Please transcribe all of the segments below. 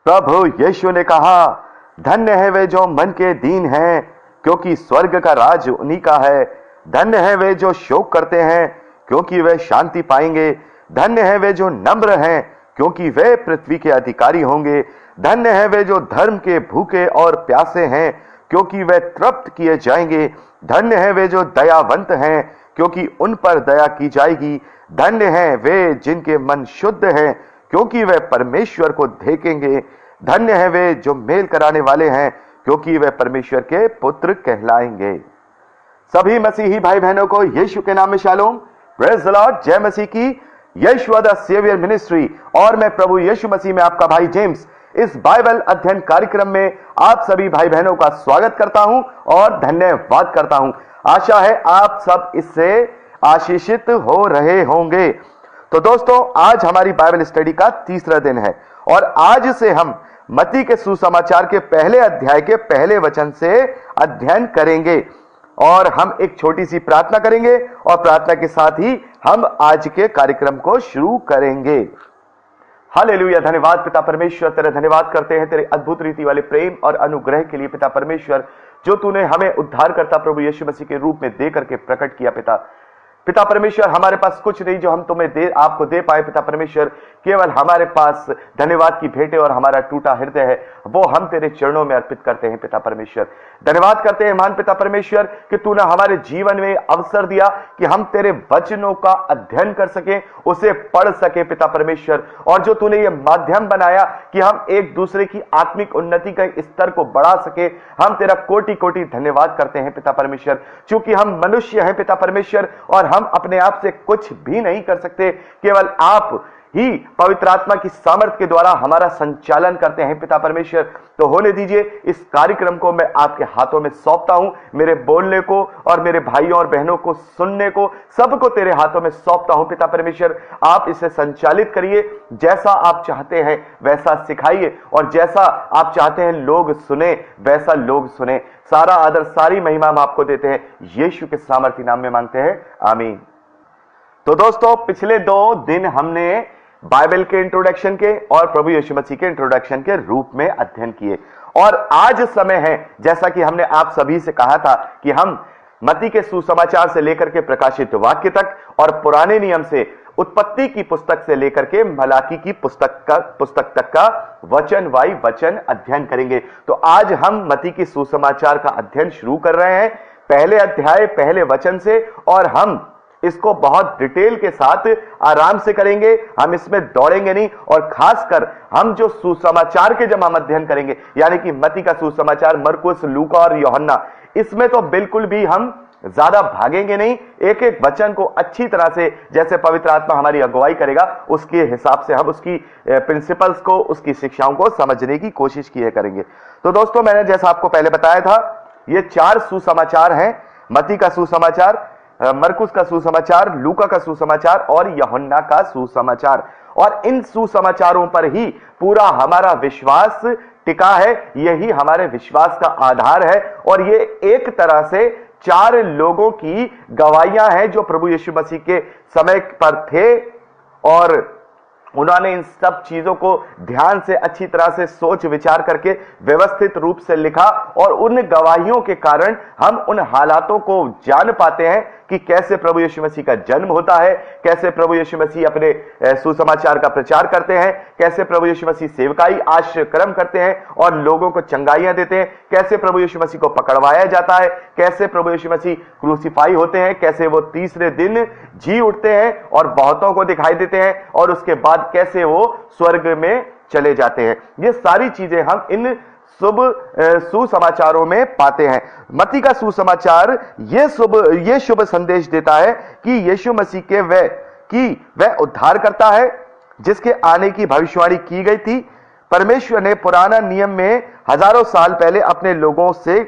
प्रभु यीशु ने कहा, धन्य है वे जो मन के दीन हैं, क्योंकि स्वर्ग का राज उन्हीं का है। धन्य है वे जो शोक करते हैं, क्योंकि वे शांति पाएंगे। धन्य है वे जो नम्र हैं, क्योंकि वे पृथ्वी के अधिकारी होंगे। धन्य है वे जो धर्म के भूखे और प्यासे हैं, क्योंकि वे तृप्त किए जाएंगे। धन्य है वे जो दयावंत हैं, क्योंकि उन पर दया की जाएगी। धन्य है वे जिनके मन शुद्ध हैं, क्योंकि वे परमेश्वर को देखेंगे। धन्य है वे जो मेल कराने वाले हैं, क्योंकि वे परमेश्वर के पुत्र कहलाएंगे। सभी मसीही भाई बहनों को यीशु के नाम में शालोम, प्रेज द लॉर्ड, जय मसीह की। यीशु द सेवियर मिनिस्ट्री और मैं प्रभु यीशु मसीह में आपका भाई जेम्स इस बाइबल अध्ययन कार्यक्रम में आप सभी भाई बहनों का स्वागत करता हूं और धन्यवाद करता हूं। आशा है आप सब इससे आशीषित हो रहे होंगे। तो दोस्तों, आज हमारी बाइबल स्टडी का तीसरा दिन है और आज से हम मत्ती के सुसमाचार के पहले अध्याय के पहले वचन से अध्ययन करेंगे और हम एक छोटी सी प्रार्थना करेंगे और प्रार्थना के साथ ही हम आज के कार्यक्रम को शुरू करेंगे। हालेलुया। धन्यवाद पिता परमेश्वर, तेरा धन्यवाद करते हैं तेरे अद्भुत रीति वाले प्रेम और अनुग्रह के लिए पिता परमेश्वर, जो तूने हमें उद्धारकर्ता प्रभु यीशु मसीह के रूप में दे करके प्रकट किया। पिता परमेश्वर, हमारे पास कुछ नहीं जो हम तुम्हें आपको दे पाए पिता परमेश्वर, केवल हमारे पास धन्यवाद की भेंटें और हमारा टूटा हृदय है, वो हम तेरे चरणों में अर्पित करते हैं पिता परमेश्वर। धन्यवाद करते हैं महान पिता परमेश्वर कि तूने हमारे जीवन में अवसर दिया कि हम तेरे वचनों का अध्ययन कर सकें, उसे पढ़ सके पिता परमेश्वर, और जो तूने ये माध्यम बनाया कि हम एक दूसरे की आत्मिक उन्नति का स्तर को बढ़ा सके, हम तेरा कोटि कोटि धन्यवाद करते हैं पिता परमेश्वर। चूंकि हम मनुष्य हैं पिता परमेश्वर और हम अपने आप से कुछ भी नहीं कर सकते, केवल आप ही पवित्र आत्मा की सामर्थ के द्वारा हमारा संचालन करते हैं पिता परमेश्वर। तो होने दीजिए, इस कार्यक्रम को मैं आपके हाथों में सौंपता हूं। मेरे बोलने को और मेरे भाइयों और बहनों को सुनने को सबको तेरे हाथों में सौंपता हूं पिता परमेश्वर। आप इसे संचालित करिए, जैसा आप चाहते हैं वैसा सिखाइए और जैसा आप चाहते हैं लोग सुने वैसा लोग सुने। सारा आदर सारी महिमा हम आपको देते हैं, यीशु के सामर्थी नाम में मांगते हैं, आमीन। तो दोस्तों, पिछले 2 दिन हमने बाइबल के इंट्रोडक्शन के और प्रभु यीशु मसीह के इंट्रोडक्शन के रूप में अध्ययन किए और आज समय है, जैसा कि हमने आप सभी से कहा था, कि हम मत्ती के सुसमाचार से लेकर के प्रकाशित वाक्य तक और पुराने नियम से उत्पत्ति की पुस्तक से लेकर के मलाकी की पुस्तक तक का वचन वाई वचन अध्ययन करेंगे। तो आज हम मत्ती की सुसमाचार का अध्ययन शुरू कर रहे हैं, पहले अध्याय पहले वचन से, और हम इसको बहुत डिटेल के साथ आराम से करेंगे। हम इसमें दौड़ेंगे नहीं, और खासकर हम जो सुसमाचार के जब हम अध्ययन करेंगे, यानी कि मत्ती का सुसमाचार, मरकुस, लूका और यूहन्ना, इसमें तो बिल्कुल भी हम ज्यादा भागेंगे नहीं। एक एक वचन को अच्छी तरह से, जैसे पवित्र आत्मा हमारी अगुवाई करेगा, उसके हिसाब से हम उसकी प्रिंसिपल्स को, उसकी शिक्षाओं को समझने की कोशिश किए करेंगे। तो दोस्तों, मैंने जैसा आपको पहले बताया था, ये 4 सुसमाचार हैं, मत्ती का सुसमाचार, मरकुस का सुसमाचार, लूका का सुसमाचार और यूहन्ना का सुसमाचार। और इन सुसमाचारों पर ही पूरा हमारा विश्वास टिका है, यही हमारे विश्वास का आधार है। और ये एक तरह से 4 लोगों की गवाहियां हैं जो प्रभु यीशु मसीह के समय पर थे और उन्होंने इन सब चीजों को ध्यान से, अच्छी तरह से सोच विचार करके व्यवस्थित रूप से लिखा, और उन गवाहियों के कारण हम उन हालातों को जान पाते हैं कि कैसे प्रभु यीशु मसीह का जन्म होता है, कैसे प्रभु यीशु मसीह अपने सुसमाचार का प्रचार करते हैं, कैसे प्रभु यीशु मसीह सेवकाई आश्रम करते हैं और लोगों को चंगाइयां देते हैं, कैसे प्रभु यीशु मसीह को पकड़वाया जाता है, कैसे प्रभु यीशु मसीह क्रूसीफाई होते हैं, कैसे वो तीसरे दिन जी उठते हैं और बहुतों को दिखाई देते हैं, और उसके बाद कैसे वो स्वर्ग में चले जाते हैं। ये सारी चीजें हम इन शुभ सुसमाचारों में पाते हैं। मत्ती का सुसमाचार ये शुभ संदेश देता है कि यीशु मसीह वह उद्धार करता है जिसके आने की भविष्यवाणी की गई थी। परमेश्वर ने पुराना नियम में हजारों साल पहले अपने लोगों से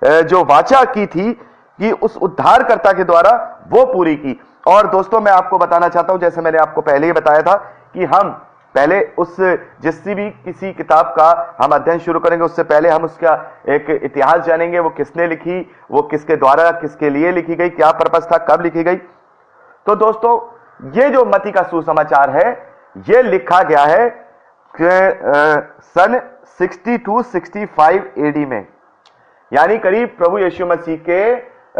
जो वाचा की थी कि उस उद्धारकर्ता के द्वारा वो पूरी की। और दोस्तों, मैं आपको बताना चाहता हूं, जैसे मैंने आपको पहले ही बताया था, कि हम पहले किसी किताब का हम अध्ययन शुरू करेंगे, उससे पहले हम उसका एक इतिहास जानेंगे, वो किसने लिखी, वो किसके द्वारा, किसके लिए लिखी गई, क्या पर्पस था, कब लिखी गई। तो दोस्तों, ये जो मत्ती का सुसमाचार है, ये लिखा गया है सन 62-65 एडी में, यानी करीब प्रभु यीशु मसीह के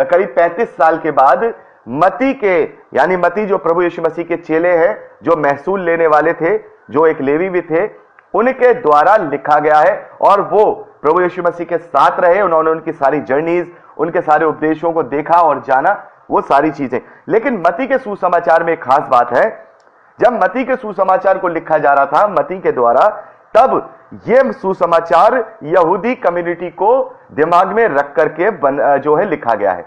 करीब 35 साल के बाद मती के, यानी मती जो प्रभु यीशु मसीह के चेले हैं, जो महसूल लेने वाले थे, जो एक लेवी भी थे, उनके द्वारा लिखा गया है। और वो प्रभु यीशु मसीह के साथ रहे, उन्होंने उनकी सारी जर्नीज, उनके सारे उपदेशों को देखा और जाना, वो सारी चीजें। लेकिन मती के सुसमाचार में एक खास बात है, जब मती के सुसमाचार को लिखा जा रहा था मती के द्वारा, तब यह सुसमाचार यहूदी कम्युनिटी को दिमाग में रख करके जो है लिखा गया है।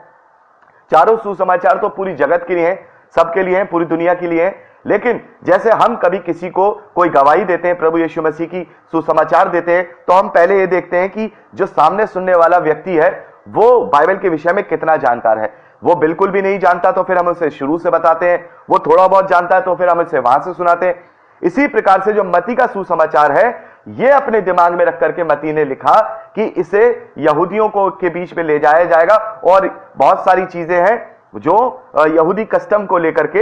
चारों सुसमाचार तो पूरी जगत के लिए हैं, सबके लिए हैं, पूरी दुनिया के लिए हैं। लेकिन जैसे हम कभी किसी को कोई गवाही देते हैं, प्रभु यीशु मसीह की सुसमाचार देते हैं, तो हम पहले ये देखते हैं कि जो सामने सुनने वाला व्यक्ति है वो बाइबल के विषय में कितना जानकार है। वो बिल्कुल भी नहीं जानता तो फिर हम उसे शुरू से बताते हैं, वो थोड़ा बहुत जानता है तो फिर हम उसे वहां से सुनाते हैं। इसी प्रकार से जो मती का सुसमाचार है, ये अपने दिमाग में रख करके मती ने लिखा कि इसे यहूदियों को के बीच में ले जाया जाएगा, और बहुत सारी चीजें हैं जो यहूदी कस्टम को लेकर के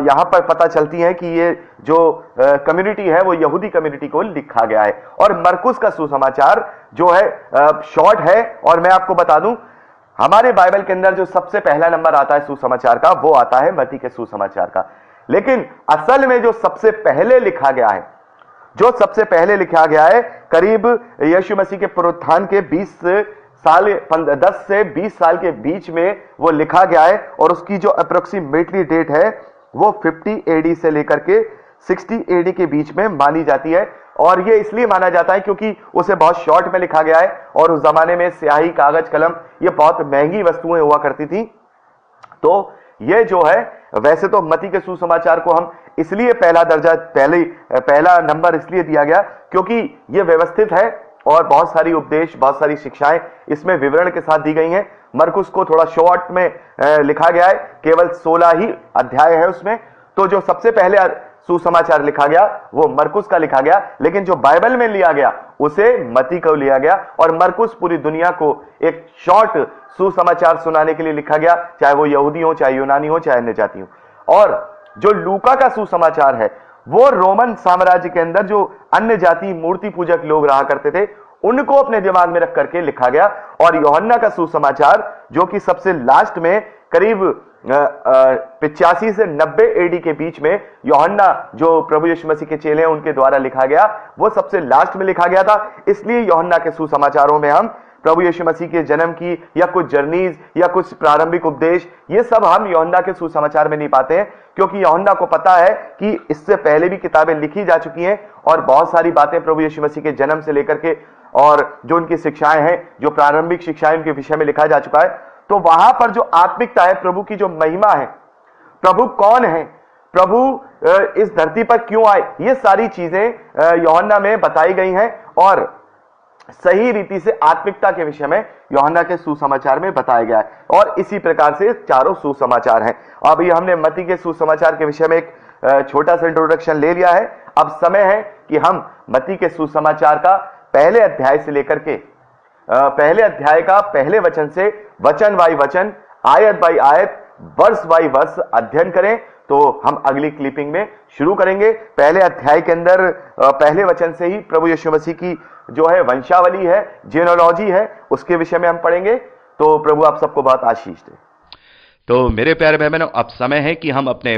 यहां पर पता चलती हैं कि ये जो कम्युनिटी है वो यहूदी कम्युनिटी को लिखा गया है। और मरकुस का सुसमाचार जो है शॉर्ट है, और मैं आपको बता दूं हमारे बाइबल के अंदर जो सबसे पहला नंबर आता है सुसमाचार का, वो आता है मती के सुसमाचार का। लेकिन असल में जो सबसे पहले लिखा गया है, जो सबसे पहले लिखा गया है, करीब यीशु मसीह के पुनरुत्थान के 10 से 20 साल के बीच में वो लिखा गया है, और उसकी जो अप्रोक्सीमेटली डेट है वो 50 एडी से लेकर के 60 एडी के बीच में मानी जाती है। और ये इसलिए माना जाता है क्योंकि उसे बहुत शॉर्ट में लिखा गया है, और उस जमाने में स्याही, कागज, कलम ये बहुत महंगी वस्तुएं हुआ करती थी। तो ये जो है, वैसे तो मती के सुसमाचार को हम इसलिए पहला नंबर इसलिए दिया गया क्योंकि ये व्यवस्थित है, और बहुत सारी उपदेश, बहुत सारी शिक्षाएं इसमें विवरण के साथ दी गई हैं। मरकुस को थोड़ा शॉर्ट में लिखा गया है, केवल 16 ही अध्याय है उसमें। तो जो सबसे पहले सुसमाचार लिखा गया वो मरकुस का लिखा गया, लेकिन जो बाइबल में लिया गया उसे मती को लिया गया। और मरकुस पूरी दुनिया को एक शॉर्ट सुसमाचार सुनाने के लिए लिखा गया, चाहे वो यहूदी हो, चाहे यूनानी हो, चाहे अन्य जाति हो। और जो लूका का सुसमाचार है वो रोमन साम्राज्य के अंदर जो अन्य जाति मूर्ति पूजक लोग रहा करते थे, उनको अपने दिमाग में रख करके लिखा गया। और यूहन्ना का सुसमाचार जो कि सबसे लास्ट में करीब 85 से 90 एडी के बीच में यूहन्ना जो प्रभु यीशु मसीह के चेले हैं उनके द्वारा लिखा गया, वो सबसे लास्ट में लिखा गया था। इसलिए यूहन्ना के सुसमाचारों में हम प्रभु यीशु मसीह के जन्म की या कुछ जर्नीज या कुछ प्रारंभिक उपदेश, ये सब हम यूहन्ना के सुसमाचार में नहीं पाते हैं, क्योंकि यूहन्ना को पता है कि इससे पहले भी किताबें लिखी जा चुकी हैं, और बहुत सारी बातें प्रभु यीशु मसीह के जन्म से लेकर के और जो उनकी शिक्षाएं हैं, जो प्रारंभिक शिक्षाएं उनके विषय में लिखा जा चुका है। तो वहां पर जो आत्मिकता है, प्रभु की जो महिमा है, प्रभु कौन है, प्रभु इस धरती पर क्यों आए, ये सारी चीजें यूहन्ना में बताई गई हैं, और सही रीति से आत्मिकता के विषय में यूहन्ना के सुसमाचार में बताया गया है। और इसी प्रकार से चारों सुसमाचार हैं। अभी हमने मती के सुसमाचार के विषय में एक छोटा सा इंट्रोडक्शन ले लिया है। अब समय है कि हम मती के सुसमाचार का पहले अध्याय से लेकर के पहले अध्याय का पहले वचन से वचन बाई वचन, आयत बाई आयत, वर्ष बाई वर्ष अध्ययन करें। तो हम अगली क्लिपिंग में शुरू करेंगे। पहले अध्याय के अंदर पहले वचन से ही प्रभु यीशु मसीह की जो है वंशावली है, जीनोलॉजी है, उसके विषय में हम पढ़ेंगे। तो प्रभु आप सबको बहुत आशीष दे। तो मेरे प्यारे भाई बहनों, अब समय है कि हम अपने